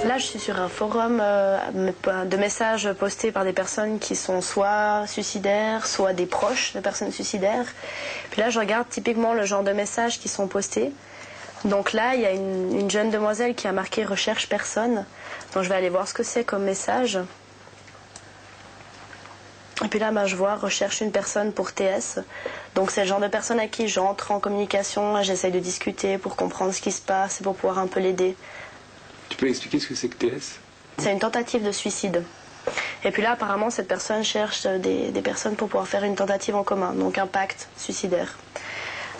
Là, je suis sur un forum de messages postés par des personnes qui sont soit suicidaires, soit des proches de personnes suicidaires. Puis là, je regarde typiquement le genre de messages qui sont postés. Donc là, il y a une jeune demoiselle qui a marqué « Recherche personne ». Donc je vais aller voir ce que c'est comme message. Et puis là, je vois « Recherche une personne pour TS ». Donc c'est le genre de personne à qui j'entre en communication, j'essaye de discuter pour comprendre ce qui se passe et pour pouvoir un peu l'aider. Tu peux expliquer ce que c'est que TS? C'est une tentative de suicide. Et puis là, apparemment, cette personne cherche des personnes pour pouvoir faire une tentative en commun, donc un pacte suicidaire.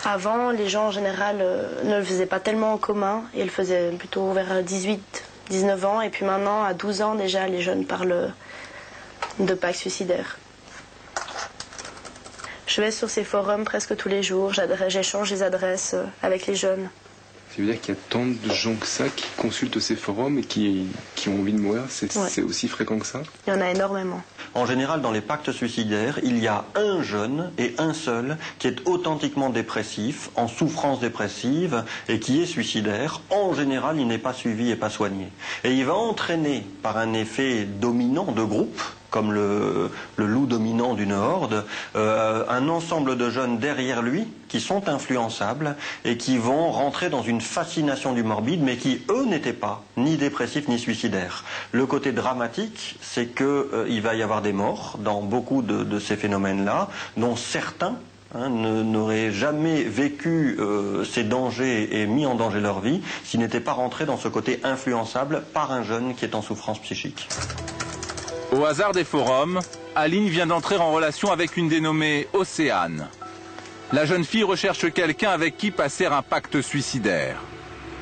Avant, les gens en général ne le faisaient pas tellement en commun, ils le faisaient plutôt vers 18-19 ans, et puis maintenant, à 12 ans déjà, les jeunes parlent de pacte suicidaire. Je vais sur ces forums presque tous les jours, j'échange les adresses avec les jeunes. Ça veut dire qu'il y a tant de gens que ça qui consultent ces forums et qui ont envie de mourir? C'est aussi fréquent que ça? Il y en a énormément. En général, dans les pactes suicidaires, il y a un jeune et un seul qui est authentiquement dépressif, en souffrance dépressive et qui est suicidaire. En général, il n'est pas suivi et pas soigné. Et il va entraîner par un effet dominant de groupe, comme le loup dominant d'une horde, un ensemble de jeunes derrière lui qui sont influençables et qui vont rentrer dans une fascination du morbide, mais qui, eux, n'étaient pas ni dépressifs ni suicidaires. Le côté dramatique, c'est qu'il va y avoir des morts dans beaucoup de ces phénomènes-là, dont certains n'auraient jamais vécu ces dangers et mis en danger leur vie s'ils n'étaient pas rentrés dans ce côté influençable par un jeune qui est en souffrance psychique. Au hasard des forums, Aline vient d'entrer en relation avec une dénommée Océane. La jeune fille recherche quelqu'un avec qui passer un pacte suicidaire.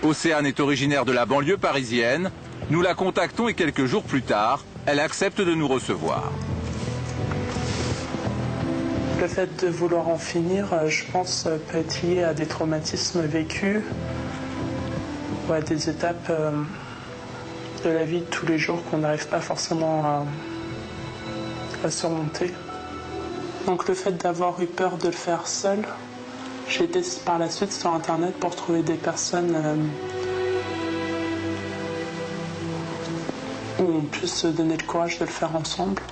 Océane est originaire de la banlieue parisienne. Nous la contactons et quelques jours plus tard, elle accepte de nous recevoir. Le fait de vouloir en finir, je pense, peut être lié à des traumatismes vécus ou à des étapes de la vie de tous les jours qu'on n'arrive pas forcément à surmonter. Donc le fait d'avoir eu peur de le faire seul, j'ai été par la suite sur internet pour trouver des personnes où on puisse se donner le courage de le faire ensemble.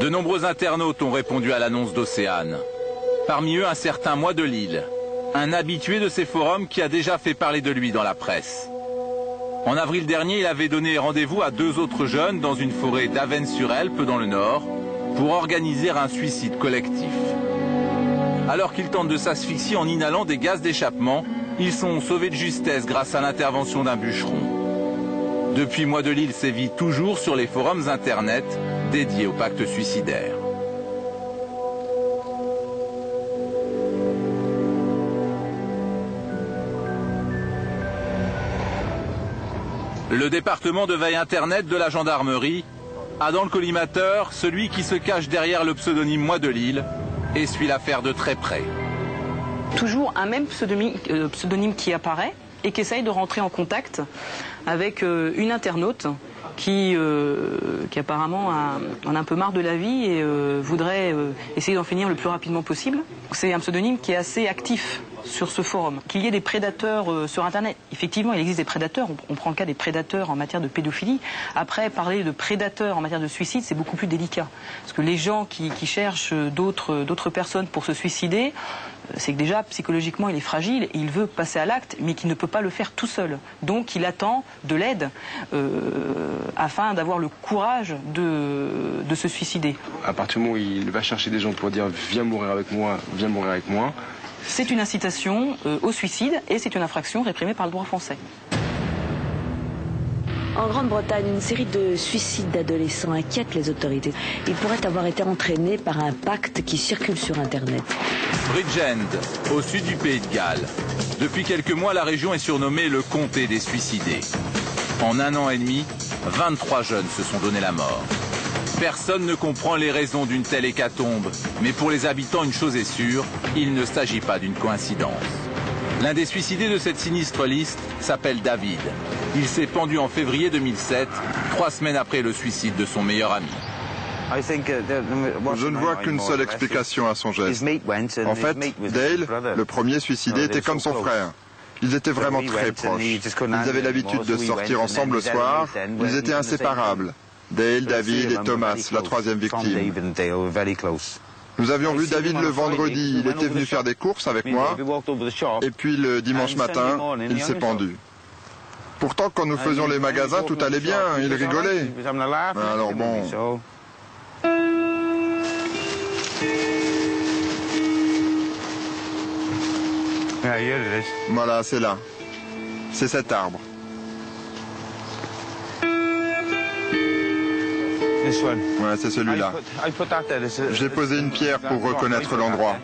De nombreux internautes ont répondu à l'annonce d'Océane. Parmi eux, un certain Moi de Lille, un habitué de ces forums qui a déjà fait parler de lui dans la presse. En avril dernier, il avait donné rendez-vous à 2 autres jeunes dans une forêt d'Avesnes-sur-Helpe dans le Nord pour organiser un suicide collectif. Alors qu'ils tentent de s'asphyxier en inhalant des gaz d'échappement, ils sont sauvés de justesse grâce à l'intervention d'un bûcheron. Depuis Moi de Lille sévit toujours sur les forums internet dédiés au pacte suicidaire. Le département de veille internet de la gendarmerie a dans le collimateur celui qui se cache derrière le pseudonyme Moi de Lille et suit l'affaire de très près. Toujours un même pseudonyme qui apparaît et qui essaye de rentrer en contact avec une internaute qui apparemment en a un peu marre de la vie et voudrait essayer d'en finir le plus rapidement possible. C'est un pseudonyme qui est assez actif sur ce forum. Qu'il y ait des prédateurs sur Internet, effectivement il existe des prédateurs, on prend le cas des prédateurs en matière de pédophilie. Après, parler de prédateurs en matière de suicide, c'est beaucoup plus délicat. Parce que les gens qui cherchent d'autres personnes pour se suicider, c'est que déjà psychologiquement il est fragile et il veut passer à l'acte mais qu'il ne peut pas le faire tout seul. Donc il attend de l'aide afin d'avoir le courage de se suicider. À partir du moment où il va chercher des gens pour dire viens mourir avec moi, viens mourir avec moi, c'est une incitation au suicide et c'est une infraction réprimée par le droit français. En Grande-Bretagne, une série de suicides d'adolescents inquiète les autorités. Ils pourraient avoir été entraînés par un pacte qui circule sur Internet. Bridgend, au sud du Pays de Galles. Depuis quelques mois, la région est surnommée le comté des suicidés. En 1 an et demi, 23 jeunes se sont donné la mort. Personne ne comprend les raisons d'une telle hécatombe, mais pour les habitants, une chose est sûre, il ne s'agit pas d'une coïncidence. L'un des suicidés de cette sinistre liste s'appelle David. Il s'est pendu en février 2007, 3 semaines après le suicide de son meilleur ami. Je ne vois qu'une seule explication à son geste. En fait, Dale, le premier suicidé, était comme son frère. Ils étaient vraiment très proches. Ils avaient l'habitude de sortir ensemble le soir. Ils étaient inséparables. Dale, David et Thomas, la troisième victime. Nous avions vu David le vendredi. Il était venu faire des courses avec moi. Et puis le dimanche matin, il s'est pendu. Pourtant, quand nous faisions les magasins, tout allait bien. Il rigolait. Alors bon... Voilà, c'est là. C'est cet arbre. Ouais, c'est celui-là. J'ai posé une pierre pour reconnaître l'endroit.